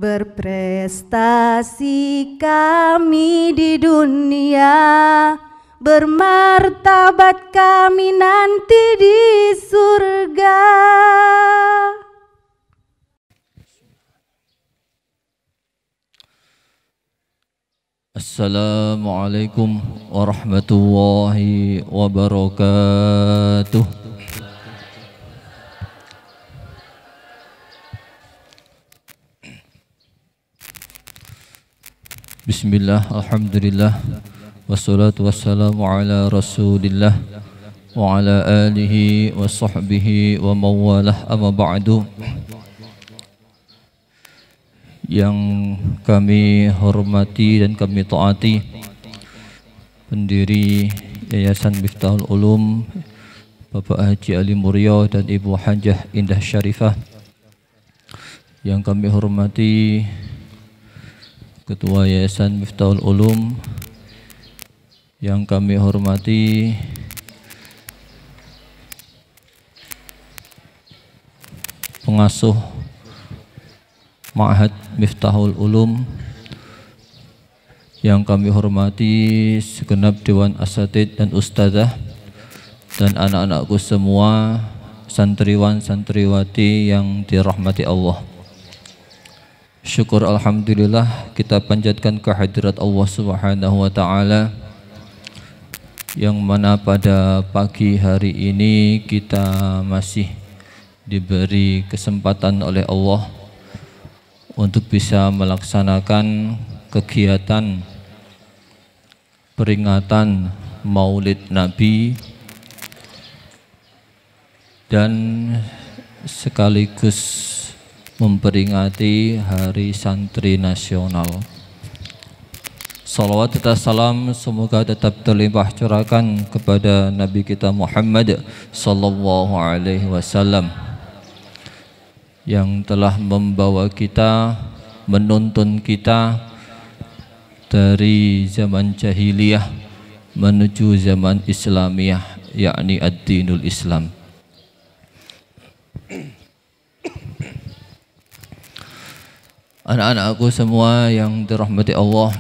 Berprestasi kami di dunia, bermartabat kami nanti di surga. Assalamualaikum warahmatullahi wabarakatuh. Bismillah, alhamdulillah, wassalatu wassalamu ala rasulillah wa ala alihi wa sahbihi wa mawalah, amma ba'du. Yang kami hormati dan kami taati pendiri Yayasan Miftahul Ulum Bapak Haji Ali Muryo dan Ibu Hajah Indah Syarifah. Yang kami hormati Ketua Yayasan Miftahul Ulum, yang kami hormati pengasuh Ma'had Miftahul Ulum, yang kami hormati segenap Dewan Asatid dan Ustadzah, dan anak-anakku semua, santriwan santriwati yang dirahmati Allah. Syukur alhamdulillah kita panjatkan kehadirat Allah Subhanahu wa taala, yang mana pada pagi hari ini kita masih diberi kesempatan oleh Allah untuk bisa melaksanakan kegiatan peringatan Maulid Nabi dan sekaligus memperingati Hari Santri Nasional. Salawat serta salam semoga tetap terlimpah curahkan kepada Nabi kita Muhammad sallallahu alaihi wasallam, yang telah membawa kita, menuntun kita dari zaman jahiliyah menuju zaman Islamiyah, yakni ad-dinul Islam. Anak-anakku semua yang dirahmati Allah,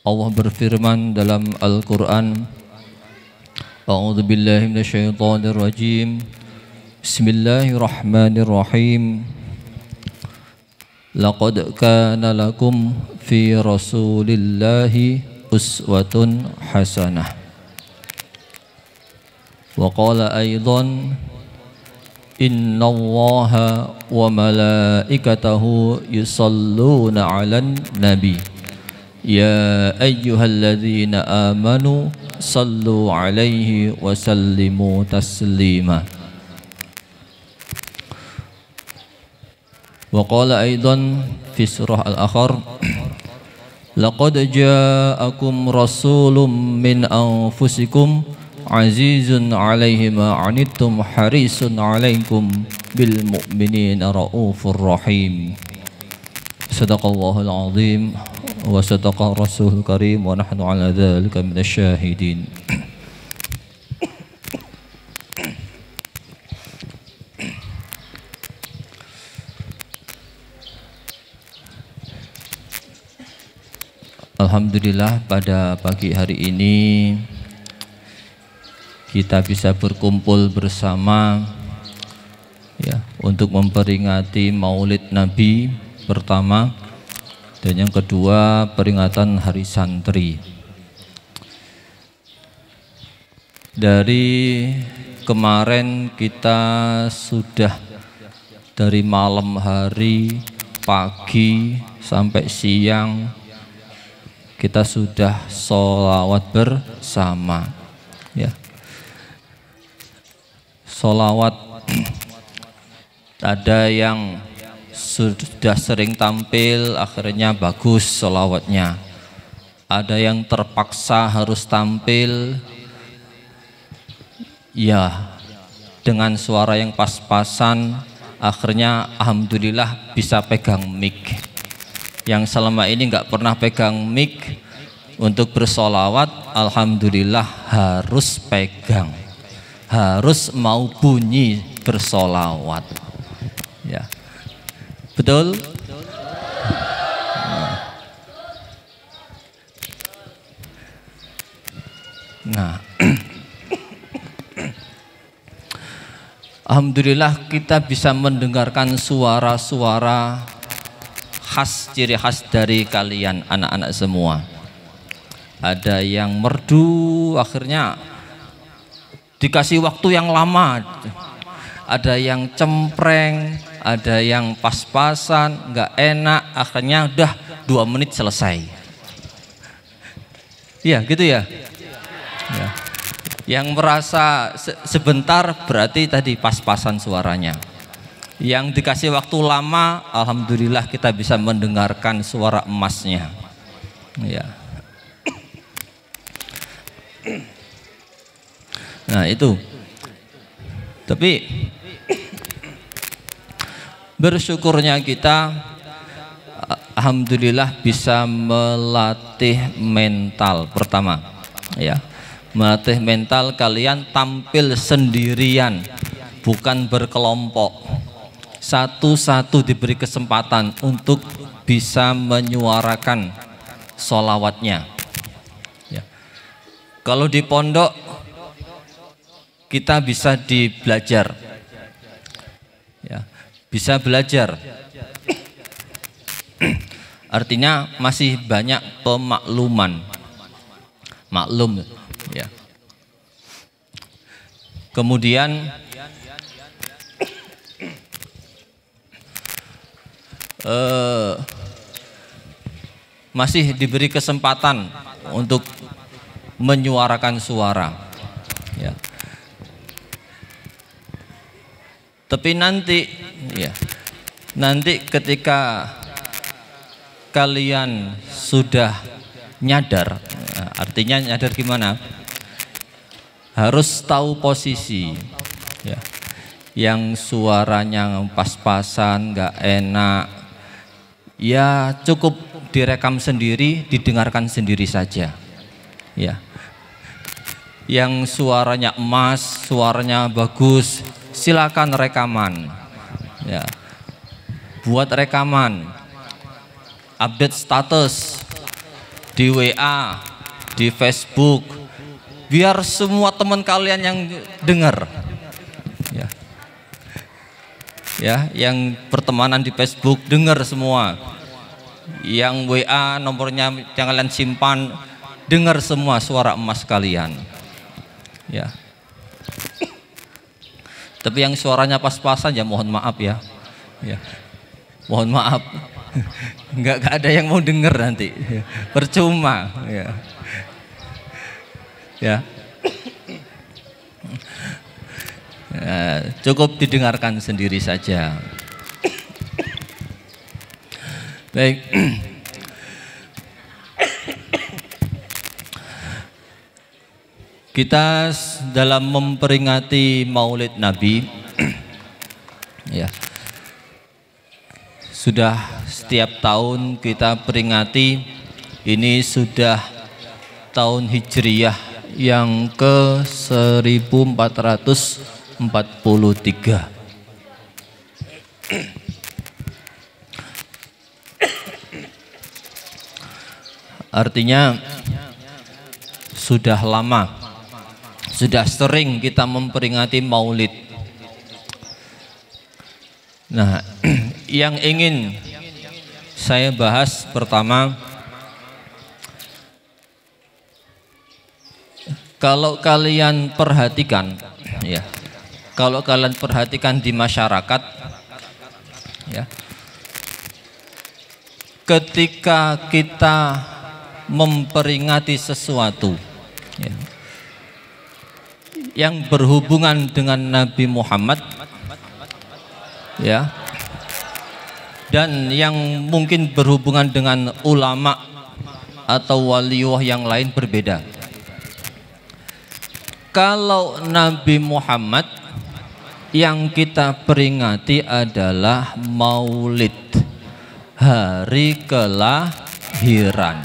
Allah berfirman dalam Al-Quran, A'udzu billahi minasyaitonir rajim. Bismillahirrahmanirrahim. Laqad kana lakum fi Rasulillahi uswatun hasanah. Wa qala aidan innallaha wa malaikatahu yusalluna 'alan nabi. Ya ayyuhalladzina amanu sallu alaihi wa sallimu taslima. Wa qala aidan fi surah Al-Akhar, laqad ja'akum rasulun min anfusikum azizun alaihi ma anittum harisun alaikum bil mu'minina raufur rahim. Sadaqallahul azim wa sadaqa rasulul karim wa nahnu ala dzalika minasyahidin. Alhamdulillah pada pagi hari ini kita bisa berkumpul bersama ya untuk memperingati Maulid Nabi pertama, dan yang kedua peringatan Hari Santri. Dari kemarin kita sudah dari malam hari, pagi sampai siang kita sudah sholawat bersama ya. Sholawat ada yang sudah sering tampil akhirnya bagus sholawatnya, ada yang terpaksa harus tampil ya dengan suara yang pas-pasan, akhirnya alhamdulillah bisa pegang mic. Yang selama ini nggak pernah pegang mic untuk bersolawat, alhamdulillah harus pegang. harus mau bunyi bersolawat. Ya, betul. Nah, alhamdulillah kita bisa mendengarkan suara-suara khas, ciri khas dari kalian anak-anak semua. Ada yang merdu, akhirnya dikasih waktu yang lama. Ada yang cempreng, ada yang pas-pasan, nggak enak, akhirnya udah 2 menit selesai. Iya, gitu ya. Ya. Yang merasa sebentar berarti tadi pas-pasan suaranya. Yang dikasih waktu lama, alhamdulillah kita bisa mendengarkan suara emasnya. Ya. Nah itu. Tapi bersyukurnya kita, alhamdulillah bisa melatih mental pertama. Ya. Melatih mental kalian tampil sendirian, bukan berkelompok. Satu-satu diberi kesempatan untuk bisa menyuarakan sholawatnya. Ya. Kalau di pondok kita bisa belajar, ya, bisa belajar. Artinya masih banyak pemakluman, maklum. Ya. Kemudian masih diberi kesempatan untuk menyuarakan suara. Ya. Tapi nanti, ya, nanti ketika kalian sudah nyadar, artinya nyadar gimana? Harus tahu posisi, ya. Yang suaranya pas-pasan, nggak enak, ya cukup direkam sendiri, didengarkan sendiri saja, ya. Yang suaranya emas, suaranya bagus, silakan rekaman, ya. Buat rekaman, update status di WA, di Facebook, biar semua teman kalian yang dengar, ya, ya, yang pertemanan di Facebook dengar semua, yang WA nomornya yang kalian simpan dengar semua suara emas kalian, ya. Tapi yang suaranya pas-pasan ya mohon maaf ya, ya, mohon maaf, nggak ada yang mau dengar nanti, percuma, ya. Ya. Ya, cukup didengarkan sendiri saja. Baik. Kita dalam memperingati Maulid Nabi, ya, sudah setiap tahun kita peringati. Ini sudah tahun Hijriyah yang ke 1443. Artinya sudah lama, sudah sering kita memperingati Maulid. Nah, yang ingin saya bahas pertama, kalau kalian perhatikan, ya, kalau kalian perhatikan di masyarakat, ya, ketika kita memperingati sesuatu, ya, yang berhubungan dengan Nabi Muhammad, ya, dan yang mungkin berhubungan dengan ulama atau waliullah yang lain berbeda. Kalau Nabi Muhammad yang kita peringati adalah Maulid, hari kelahiran.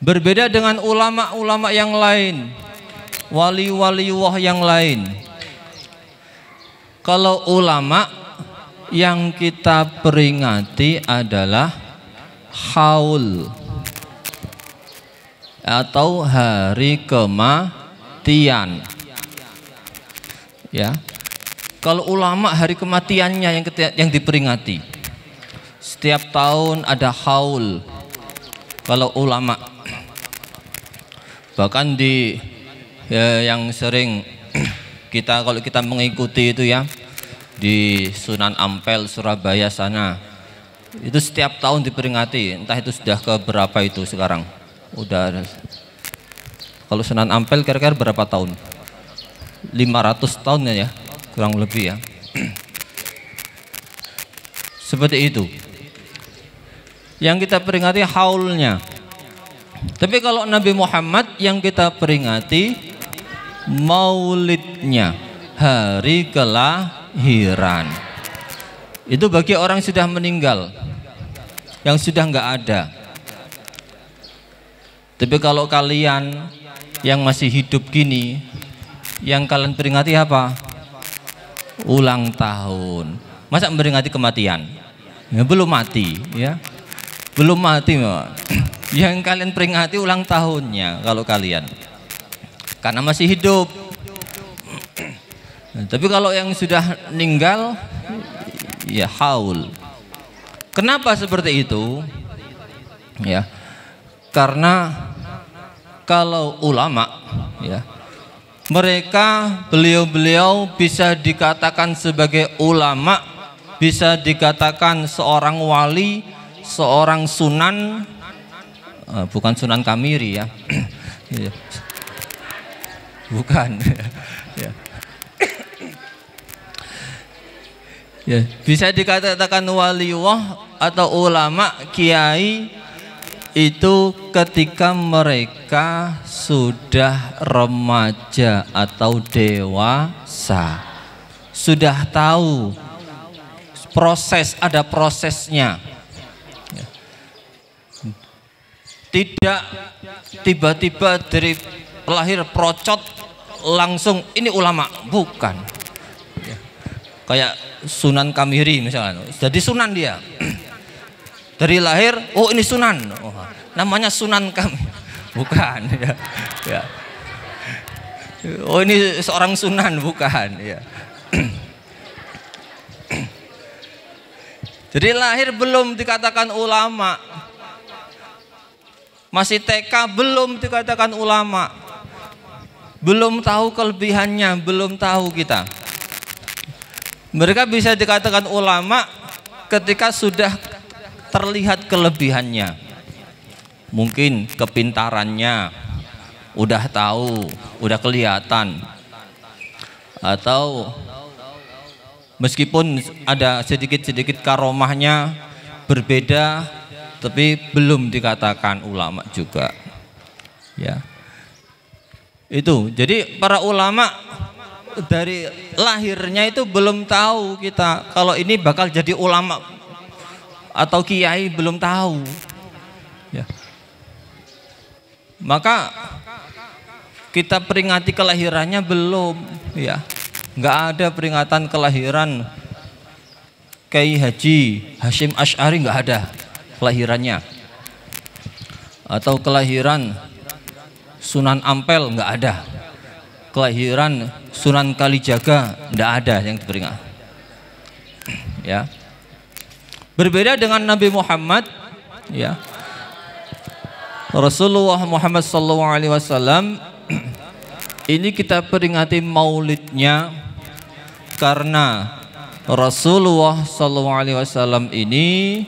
Berbeda dengan ulama-ulama yang lain, wali-waliullah yang lain. Kalau ulama yang kita peringati adalah haul atau hari kematian. Ya. Kalau ulama hari kematiannya yang diperingati. Setiap tahun ada haul. Kalau ulama, bahkan yang sering kalau kita mengikuti itu ya, di Sunan Ampel Surabaya sana, itu setiap tahun diperingati. Entah itu sudah ke berapa itu sekarang. Udah. Kalau Sunan Ampel kira-kira berapa tahun? 500 tahun ya, kurang lebih ya. Seperti itu. Yang kita peringati haulnya. Tapi kalau Nabi Muhammad yang kita peringati maulidnya, hari kelahiran. Itu bagi orang yang sudah meninggal, yang sudah nggak ada. Tapi kalau kalian yang masih hidup gini, yang kalian peringati apa? Ulang tahun. Masa memperingati kematian? Ya, belum mati, ya. Belum mati, yang kalian peringati ulang tahunnya kalau kalian, karena masih hidup. Nah, tapi kalau yang sudah meninggal, ya haul. Kenapa seperti itu? Ya, karena kalau ulama, ya, mereka beliau bisa dikatakan sebagai ulama, bisa dikatakan seorang wali, seorang sunan, bukan Sunan Kamiri ya, bukan, ya. Bisa dikatakan waliullah atau ulama, kiai itu ketika mereka sudah remaja atau dewasa, sudah tahu proses, ada prosesnya. Tidak tiba-tiba dari lahir procot langsung ini ulama, bukan. Kayak Sunan Kamiri misalnya, jadi sunan dia. Dari lahir, oh ini sunan, oh, namanya Sunan Kamiri, bukan. Ya. Oh ini seorang sunan, bukan. Ya. Jadi lahir belum dikatakan ulama. Masih TK belum dikatakan ulama. Belum tahu kelebihannya, belum tahu kita. Mereka bisa dikatakan ulama ketika sudah terlihat kelebihannya. Mungkin kepintarannya udah tahu, udah kelihatan. Atau meskipun ada sedikit-sedikit karomahnya berbeda, tapi belum dikatakan ulama juga, ya. Itu, jadi para ulama dari lahirnya itu belum tahu kita kalau ini bakal jadi ulama atau kiai, belum tahu, ya. Maka kita peringati kelahirannya belum, ya. Nggak ada peringatan kelahiran Kiai Haji Hashim Asy'ari, nggak ada kelahirannya, atau kelahiran Sunan Ampel, nggak ada, kelahiran Sunan Kalijaga, nggak ada yang diperingat, ya. Berbeda dengan Nabi Muhammad, ya, Rasulullah Muhammad SAW, ini kita peringati maulidnya karena Rasulullah SAW ini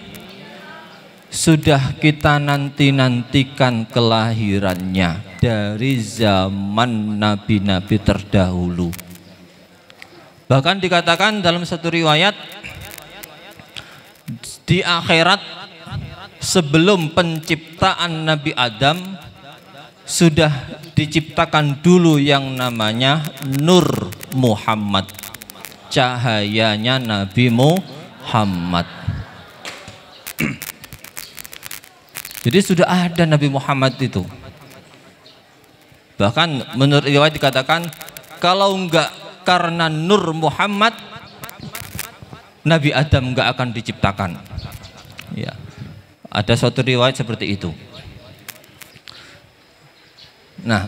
sudah kita nantikan kelahirannya dari zaman nabi-nabi terdahulu. Bahkan dikatakan dalam satu riwayat, di akhirat sebelum penciptaan Nabi Adam sudah diciptakan dulu yang namanya Nur Muhammad, cahayanya Nabi Muhammad. Jadi sudah ada Nabi Muhammad itu. Bahkan menurut riwayat dikatakan kalau enggak karena nur Muhammad, Nabi Adam enggak akan diciptakan. Ya. Ada suatu riwayat seperti itu. Nah,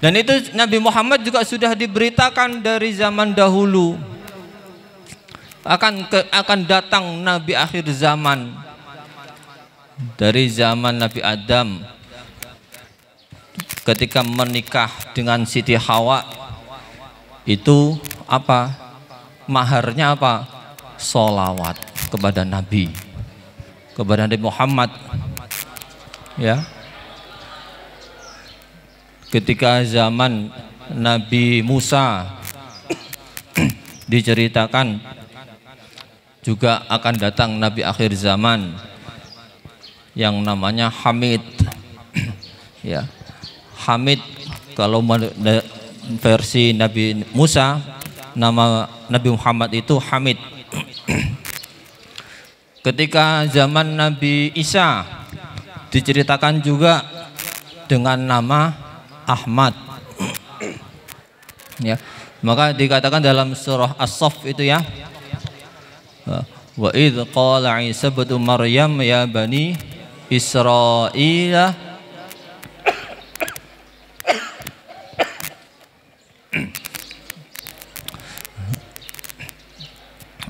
dan itu Nabi Muhammad juga sudah diberitakan dari zaman dahulu akan datang Nabi akhir zaman. Dari zaman Nabi Adam ketika menikah dengan Siti Hawa, itu apa? Maharnya apa? Sholawat kepada Nabi, kepada Nabi Muhammad. Ya. Ketika zaman Nabi Musa diceritakan juga akan datang Nabi akhir zaman yang namanya Hamid. Ya. Hamid kalau versi Nabi Musa, nama Nabi Muhammad itu Hamid. Ketika zaman Nabi Isa diceritakan juga dengan nama Ahmad. Ya. Maka dikatakan dalam surah As-Saff itu ya, wa idz qala Isa ibnu Maryam ya bani Israila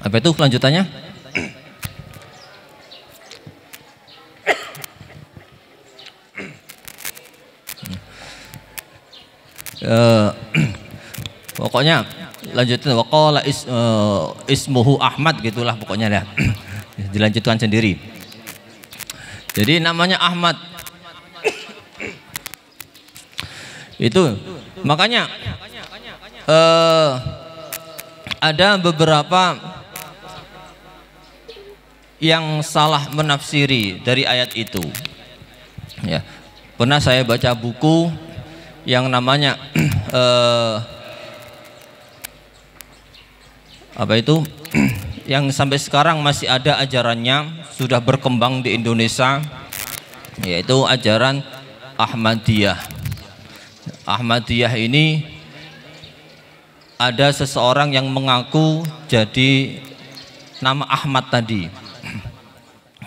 apa itu kelanjutannya? Pokoknya lanjutin waqala ismuhu Ahmad gitulah pokoknya ya. Dilanjutkan sendiri. Jadi namanya Ahmad. Itu makanya ada beberapa yang salah menafsiri dari ayat itu. Ya, pernah saya baca buku yang namanya apa itu? Yang sampai sekarang masih ada ajarannya, sudah berkembang di Indonesia, yaitu ajaran Ahmadiyah. Ahmadiyah ini ada seseorang yang mengaku jadi nama Ahmad tadi,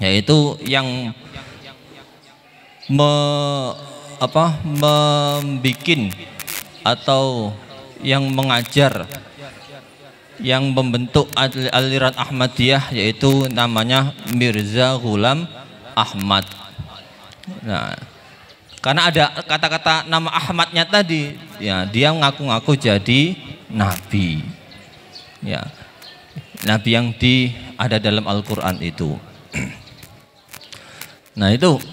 yaitu yang membikin atau yang mengajar, yang membentuk aliran Ahmadiyah, yaitu namanya Mirza Ghulam Ahmad. Nah, karena ada kata-kata nama Ahmadnya tadi, ya dia ngaku-ngaku jadi nabi. Ya, nabi yang ada dalam Al-Qur'an itu. Nah, itu.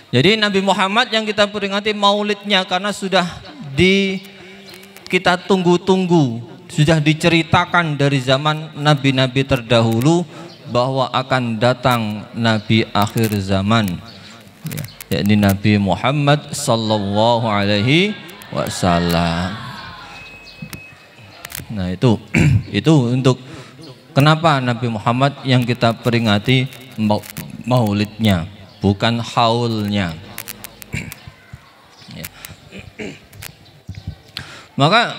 Jadi Nabi Muhammad yang kita peringati maulidnya karena sudah kita tunggu-tunggu, sudah diceritakan dari zaman nabi-nabi terdahulu bahwa akan datang nabi akhir zaman, ya, yakni Nabi Muhammad sallallahu alaihi wasallam. Nah, itu untuk kenapa Nabi Muhammad yang kita peringati maulidnya, bukan haulnya. Ya. Maka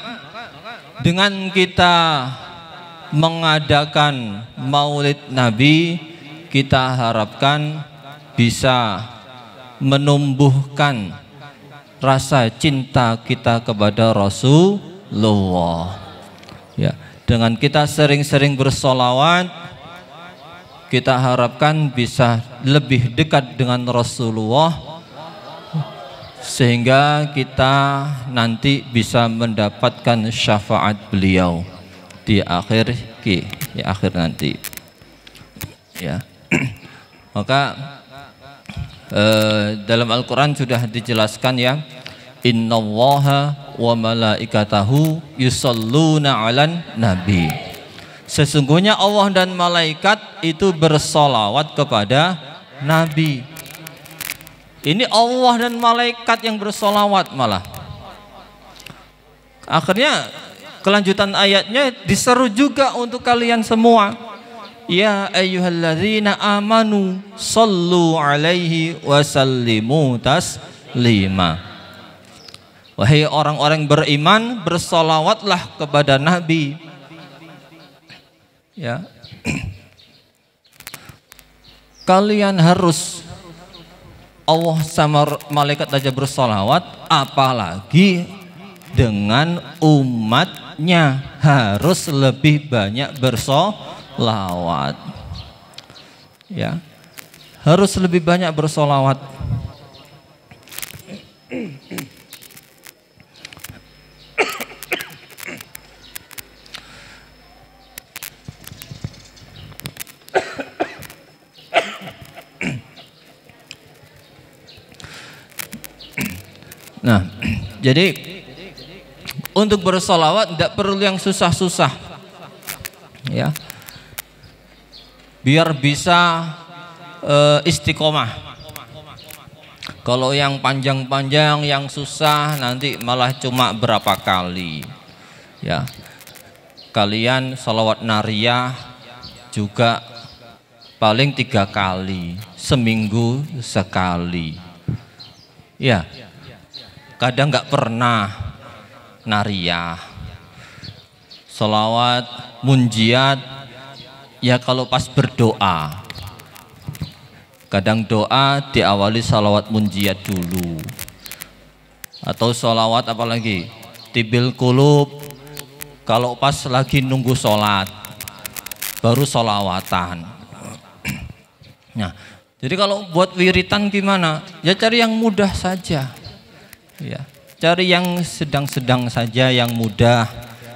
dengan kita mengadakan maulid Nabi, kita harapkan bisa menumbuhkan rasa cinta kita kepada Rasulullah. Ya, dengan kita sering-sering bersolawat, kita harapkan bisa lebih dekat dengan Rasulullah, sehingga kita nanti bisa mendapatkan syafaat beliau di akhir nanti. Ya. Maka dalam Al-Quran sudah dijelaskan ya, innallaha wa malaikatahu yusalluna 'alan nabi. Sesungguhnya Allah dan malaikat itu bersolawat kepada Nabi. Ini Allah dan malaikat yang bersolawat malah. Akhirnya kelanjutan ayatnya diseru juga untuk kalian semua. Ya ayyuhalladzina amanu sallu alaihi wasallimu taslima. Wahai orang-orang beriman, bersolawatlah kepada Nabi. Ya. Kalian harus, Allah sama malaikat aja bersolawat, apalagi dengan umatnya harus lebih banyak bersolawat. Ya, harus lebih banyak bersolawat. Nah, jadi untuk bersolawat tidak perlu yang susah-susah, ya, biar bisa istiqomah. Kalau yang panjang-panjang, yang susah, nanti malah cuma berapa kali, ya. Kalian sholawat nariyah juga paling 3 kali, seminggu sekali, ya. Kadang nggak pernah nariyah, sholawat munjiat ya kalau pas berdoa. Kadang doa diawali sholawat munjiat dulu, atau sholawat apalagi tibil kulub kalau pas lagi nunggu sholat baru sholawatan. Nah, jadi kalau buat wiritan gimana? Ya cari yang mudah saja. Ya, cari yang sedang-sedang saja, yang mudah,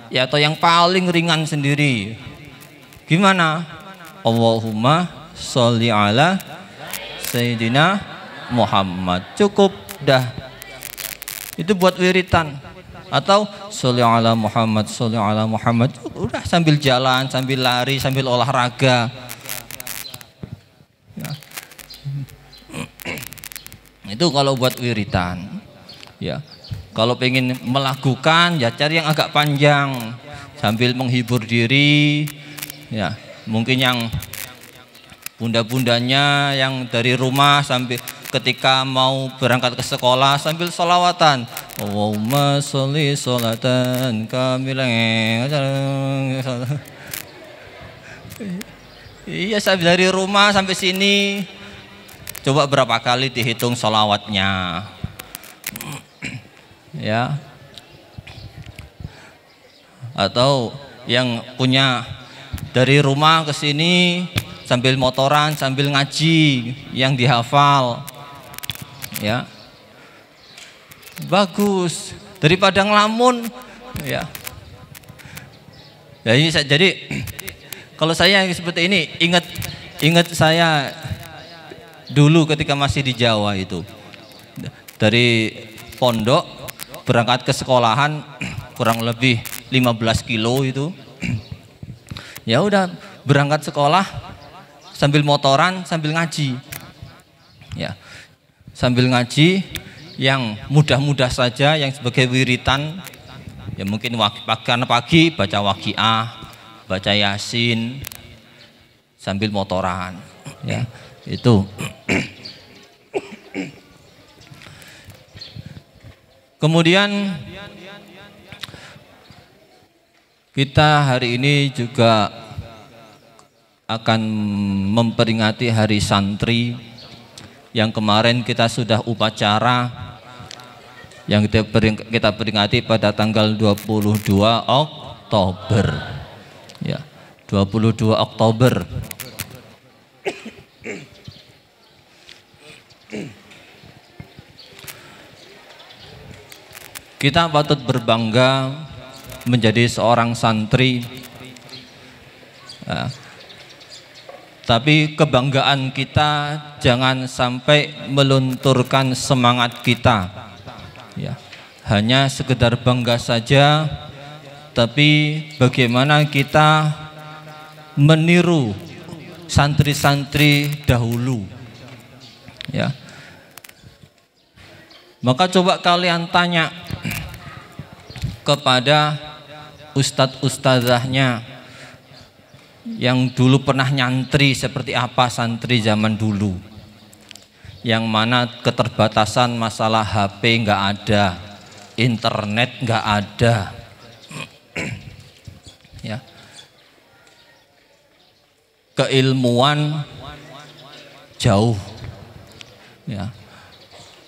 ya, atau yang paling ringan sendiri. Gimana? Allahumma sholli ala Sayyidina Muhammad. Cukup dah. Itu buat wiritan. Atau sholli ala Muhammad, sholli ala Muhammad. Udah sambil jalan, sambil lari, sambil olahraga. Ya. Itu kalau buat wiritan. Ya, kalau pengen melakukan ya cari yang agak panjang sambil menghibur diri. Ya, mungkin yang bunda-bundanya yang dari rumah sambil ketika mau berangkat ke sekolah sambil sholawatan. Allahumma sholli sholatan kamilan. Iya, sambil dari rumah sampai sini. Coba berapa kali dihitung sholawatnya. Ya, atau yang punya dari rumah ke sini sambil motoran sambil ngaji yang dihafal, ya, bagus daripada ngelamun, ya. Jadi kalau saya seperti ini ingat saya dulu ketika masih di Jawa itu, dari pondok berangkat ke sekolahan kurang lebih 15 kilo itu. Ya udah berangkat sekolah sambil motoran sambil ngaji. Ya. Sambil ngaji yang mudah-mudah saja, yang sebagai wiritan. Ya mungkin karena pagi baca waqiah, baca yasin sambil motoran. Ya, itu. Kemudian kita hari ini juga akan memperingati Hari Santri yang kemarin kita sudah upacara yang kita peringati pada tanggal 22 Oktober. Ya, 22 Oktober. Kita patut berbangga menjadi seorang santri, ya. Tapi kebanggaan kita jangan sampai melunturkan semangat kita, ya. Hanya sekedar bangga saja, tapi bagaimana kita meniru santri-santri dahulu, ya. Maka coba kalian tanya kepada ustadz-ustadzahnya yang dulu pernah nyantri seperti apa santri zaman dulu, yang mana keterbatasan masalah HP nggak ada, internet nggak ada, ya, keilmuan jauh, ya.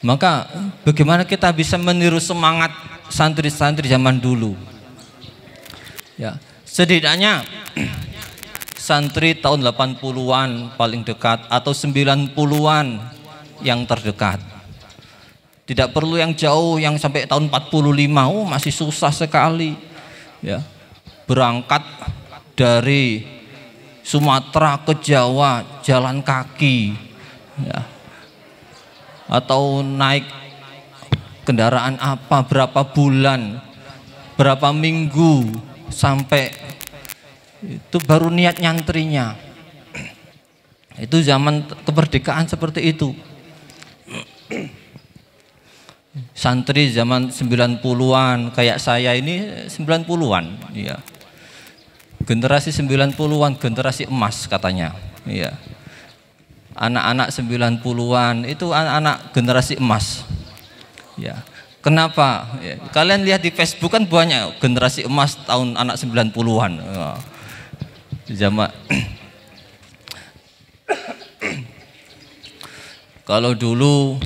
Maka bagaimana kita bisa meniru semangat santri-santri zaman dulu? Ya, setidaknya santri tahun 80-an paling dekat atau 90-an yang terdekat. Tidak perlu yang jauh yang sampai tahun 45, masih susah sekali. Ya. Berangkat dari Sumatera ke Jawa jalan kaki. Ya. Atau naik kendaraan apa, berapa bulan, berapa minggu sampai itu baru niat nyantrinya. Itu zaman kemerdekaan seperti itu. Santri zaman 90-an kayak saya ini 90-an, ya. Generasi 90-an, generasi emas katanya, ya. Anak-anak 90-an itu anak-anak generasi emas, ya. Kenapa? Ya, kalian lihat di Facebook kan banyak generasi emas tahun anak 90-an. Ya. Zaman kalau dulu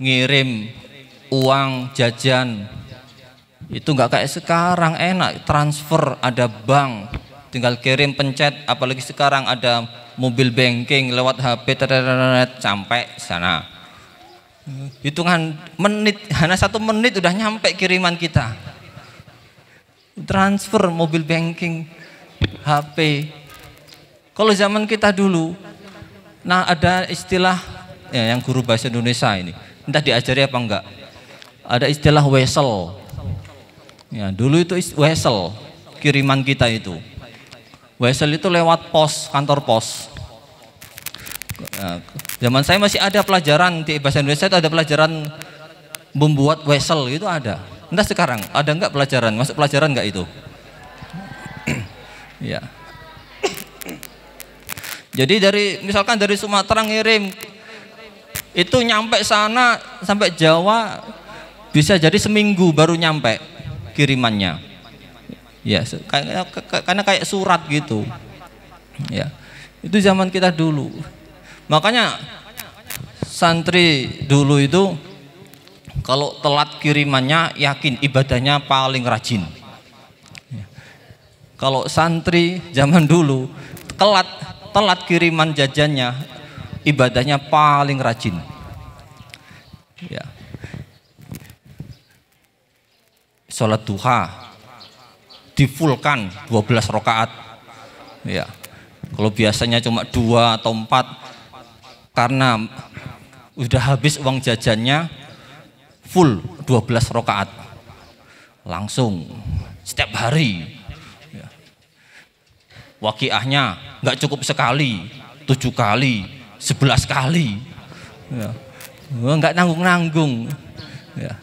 ngirim uang jajan itu nggak kayak sekarang, enak transfer, ada bank, tinggal kirim pencet. Apalagi sekarang ada mobil banking lewat HP, sampai sana. Hitungan menit, hanya 1 menit udah nyampe kiriman kita. Transfer, mobil banking, HP. Kalau zaman kita dulu, nah ada istilah ya, yang guru bahasa Indonesia ini, entah diajari apa enggak, ada istilah wesel. Ya, dulu itu wesel, kiriman kita itu. Wesel itu lewat pos, kantor pos. Ya, zaman saya masih ada pelajaran di bahasa Indonesia, itu ada pelajaran membuat wesel, itu ada. Entah sekarang ada enggak pelajaran, masuk pelajaran enggak itu? Ya. Jadi misalkan dari Sumatera ngirim, itu nyampe sana sampai Jawa bisa jadi seminggu baru nyampe kirimannya. Ya, karena kayak surat gitu. Ya, itu zaman kita dulu. Makanya santri dulu itu kalau telat kirimannya yakin ibadahnya paling rajin. Ya. Kalau santri zaman dulu telat kiriman jajannya, ibadahnya paling rajin. Ya. Sholat duha difulkan 12 rakaat. Ya. Kalau biasanya cuma 2 atau 4, karena udah habis uang jajannya, full 12 rakaat. Langsung setiap hari. Ya. Waqiahnya nggak cukup sekali, 7 kali, 11 kali. Ya. Nggak nanggung-nanggung. Ya.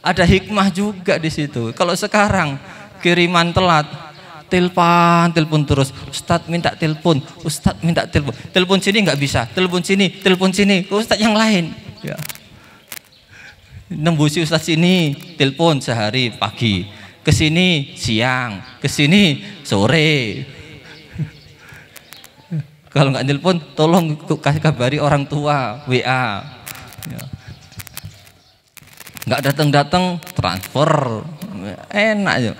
Ada hikmah juga di situ. Kalau sekarang kiriman telat, telepon terus, Ustadz minta telepon, Ustadz minta telepon, telepon sini nggak bisa, telepon sini, Ustadz yang lain. Ya. Nembusi Ustadz sini, telepon sehari pagi, kesini siang, kesini sore. Kalau nggak telepon, tolong kasih kabari orang tua, WA. Ya. Nggak datang transfer, enak ya.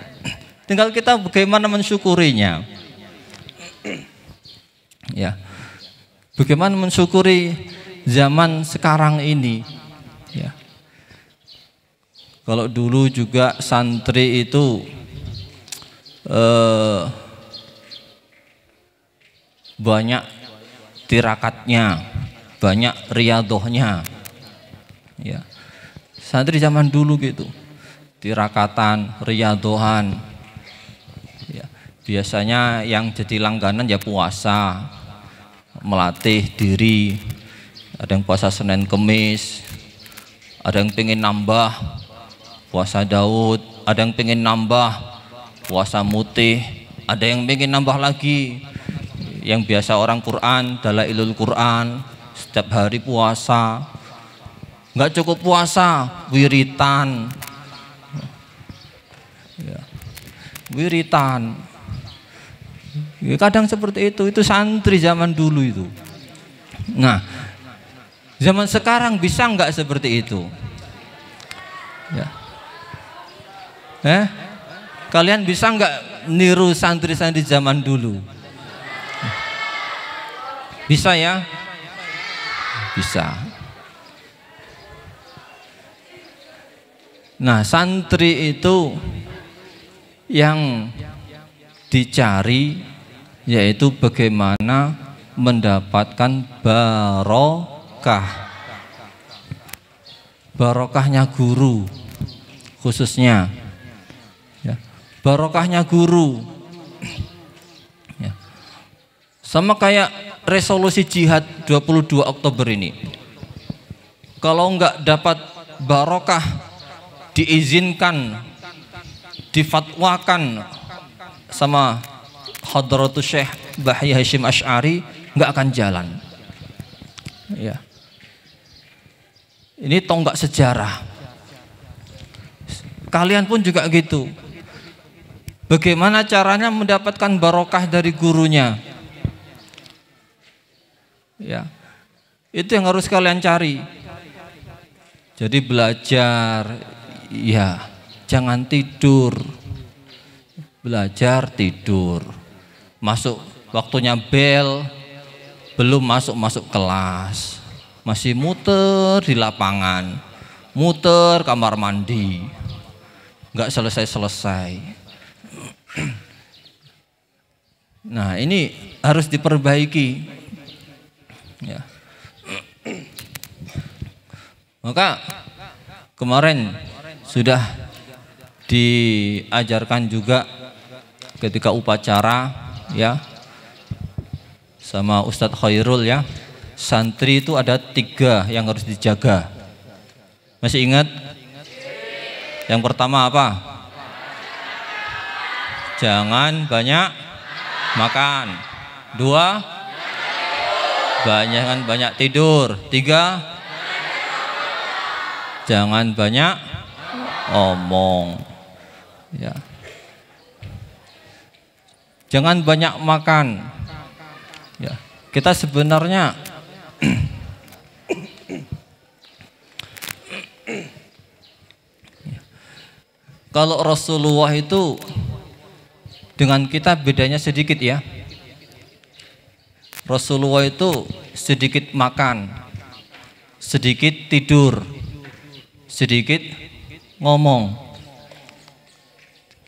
Tinggal kita bagaimana mensyukurinya. Ya, bagaimana mensyukuri zaman sekarang ini. Ya. Kalau dulu juga santri itu banyak tirakatnya, banyak riyadohnya. Ya. Santri zaman dulu gitu, tirakatan, riyadohan. Ya. Biasanya yang jadi langganan ya puasa, melatih diri. Ada yang puasa Senin Kemis, ada yang pengen nambah puasa Daud, ada yang pengen nambah puasa mutih, ada yang pengen nambah lagi. Yang biasa orang Quran, Dalailul Quran, setiap hari puasa. Nggak cukup puasa, wiritan. Ya. Wiritan. Ya, kadang seperti itu santri zaman dulu itu. Nah, zaman sekarang bisa nggak seperti itu? Ya. Kalian bisa nggak niru santri-santri zaman dulu? Bisa ya? Bisa. Nah, santri itu yang dicari yaitu bagaimana mendapatkan barokah. Barokahnya guru khususnya. Ya. Barokahnya guru. Ya. Sama kayak resolusi jihad 22 Oktober ini. Kalau enggak dapat barokah, diizinkan, difatwakan sama Hadratus Syekh Bahya Hashim Asy'ari, enggak akan jalan. Ya. Ini tonggak sejarah. Kalian pun juga gitu. Bagaimana caranya mendapatkan barokah dari gurunya? Ya, itu yang harus kalian cari. Jadi belajar, ya, jangan tidur. Belajar tidur. Masuk waktunya bel, belum masuk kelas, masih muter di lapangan, muter kamar mandi, nggak selesai. Nah, ini harus diperbaiki. Ya. Maka kemarin sudah diajarkan juga ketika upacara, ya, sama Ustadz Khairul, ya, santri itu ada 3 yang harus dijaga. Masih ingat? Yang pertama apa? Jangan banyak makan. 2, jangan banyak tidur. 3, jangan banyak omong. Ya. Jangan banyak makan. Ya. Kita sebenarnya kalau Rasulullah itu dengan kita bedanya sedikit, ya. Rasulullah itu sedikit makan, sedikit tidur, sedikit ngomong.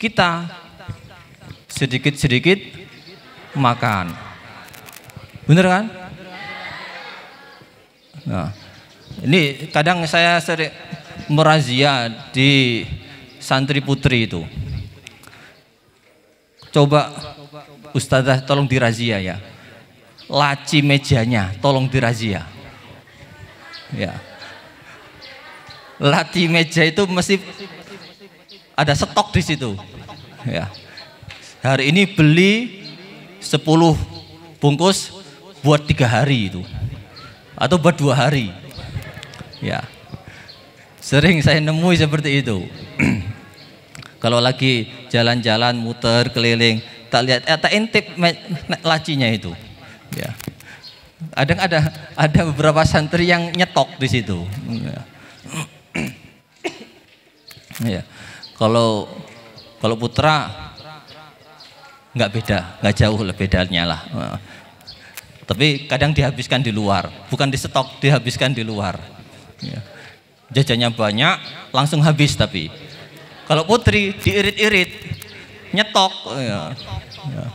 Kita sedikit-sedikit makan. Bener kan? Nah, ini kadang saya sering merazia di santri putri itu. Coba Ustazah tolong dirazia, ya. Laci mejanya tolong dirazia. Ya. Laci meja itu mesti ada stok di situ. Ya. Hari ini beli 10 bungkus buat 3 hari itu. Atau buat 2 hari. Ya. Sering saya nemui seperti itu. Kalau lagi jalan-jalan muter keliling, tak lihat tak intip lacinya itu. Ya. Ada beberapa santri yang nyetok di situ. Ya. Ya. Kalau putra nggak beda, nggak jauh lah bedanya lah. Tapi kadang dihabiskan di luar, bukan di stok, dihabiskan di luar. Ya. Jajannya banyak, langsung habis. Tapi kalau putri diirit-irit, nyetok. Ya. Ya.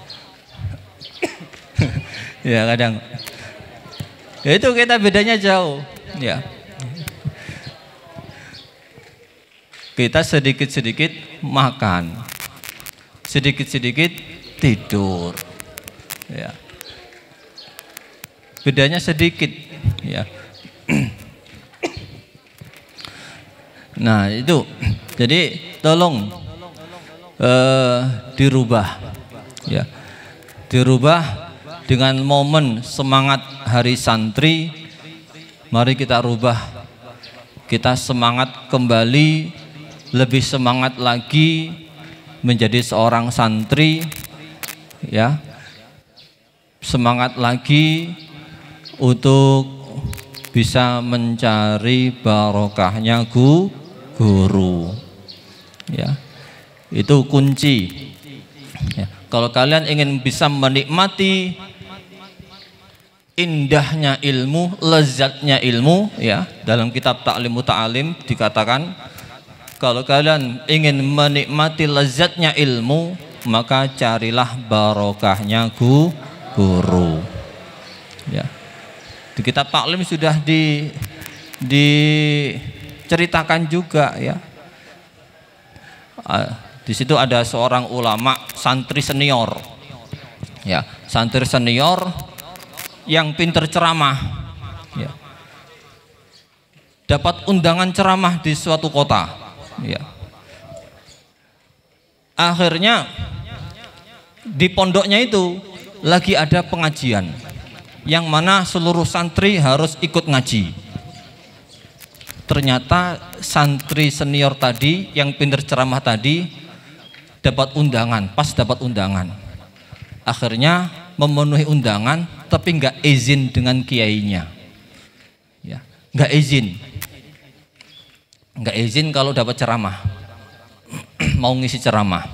Ya kadang. Ya itu kita bedanya jauh. Ya. Kita sedikit-sedikit makan, sedikit-sedikit tidur. Ya. Bedanya sedikit. Ya. Nah itu. Jadi tolong dirubah, ya, dirubah dengan momen semangat Hari Santri. Mari kita rubah, kita semangat kembali, lebih semangat lagi menjadi seorang santri, ya, semangat lagi untuk bisa mencari barokahnya guru, ya. Itu kunci, ya. Kalau kalian ingin bisa menikmati indahnya ilmu, lezatnya ilmu, ya, dalam kitab Ta'lim Muta'alim dikatakan, kalau kalian ingin menikmati lezatnya ilmu, maka carilah barokahnya guru, ya. Di kitab Ta'lim sudah diceritakan juga, ya. Di situ ada seorang ulama santri senior, ya, santri senior yang pinter ceramah, ya, dapat undangan ceramah di suatu kota, ya. Akhirnya di pondoknya itu lagi ada pengajian yang mana seluruh santri harus ikut ngaji. Ternyata santri senior tadi yang pinter ceramah tadi dapat undangan, pas dapat undangan. Akhirnya memenuhi undangan tapi nggak izin dengan kiainya, ya, nggak izin kalau dapat ceramah, mau ngisi ceramah.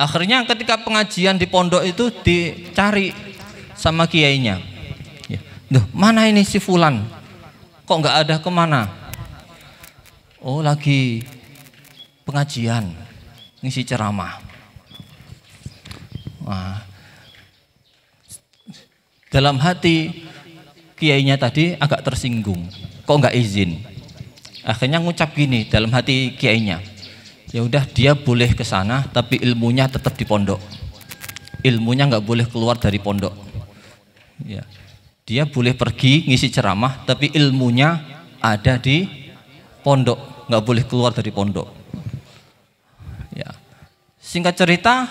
Akhirnya ketika pengajian di pondok itu dicari sama kiainya, ya, duh, mana ini si Fulan, kok nggak ada kemana? Oh, lagi pengajian ngisi ceramah. Wah, dalam hati kiainya tadi agak tersinggung, kok nggak izin. Akhirnya ngucap gini dalam hati kiainya, ya udah, dia boleh ke sana tapi ilmunya tetap di pondok, ilmunya nggak boleh keluar dari pondok, ya. Dia boleh pergi ngisi ceramah tapi ilmunya ada di pondok, nggak boleh keluar dari pondok. Ya. Singkat cerita,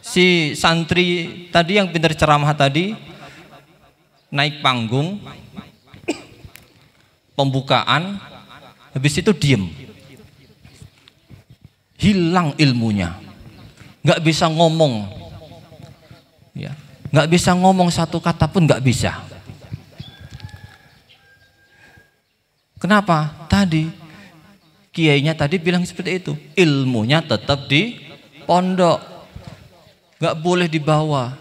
si santri tadi yang pintar ceramah tadi naik panggung pembukaan, habis itu diem, hilang ilmunya, nggak bisa ngomong, ya, nggak bisa ngomong satu kata pun nggak bisa. Kenapa? Tadi kiainya tadi bilang seperti itu, ilmunya tetap di pondok, nggak boleh dibawa.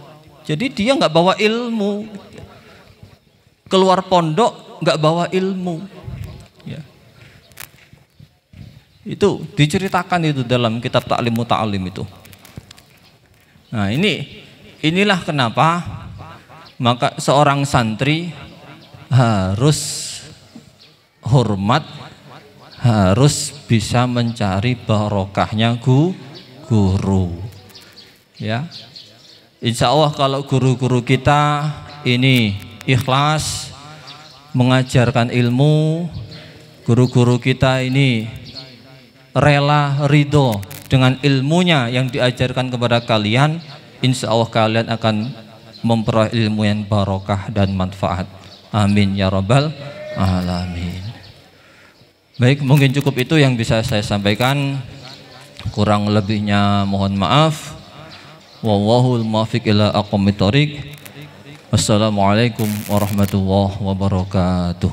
Jadi dia nggak bawa ilmu, keluar pondok nggak bawa ilmu, ya. Itu diceritakan itu dalam kitab Ta'lim Muta'alim itu. Nah, inilah kenapa maka seorang santri harus hormat, harus bisa mencari barokahnya guru, ya. Insya Allah kalau guru-guru kita ini ikhlas mengajarkan ilmu, guru-guru kita ini rela ridho dengan ilmunya yang diajarkan kepada kalian, insya Allah kalian akan memperoleh ilmu yang barokah dan manfaat. Amin ya rabbal alamin. Baik, mungkin cukup itu yang bisa saya sampaikan. Kurang lebihnya mohon maaf. Wallahul muwaffiq ila aqwamit thoriq. Wassalamualaikum warahmatullahi wabarakatuh.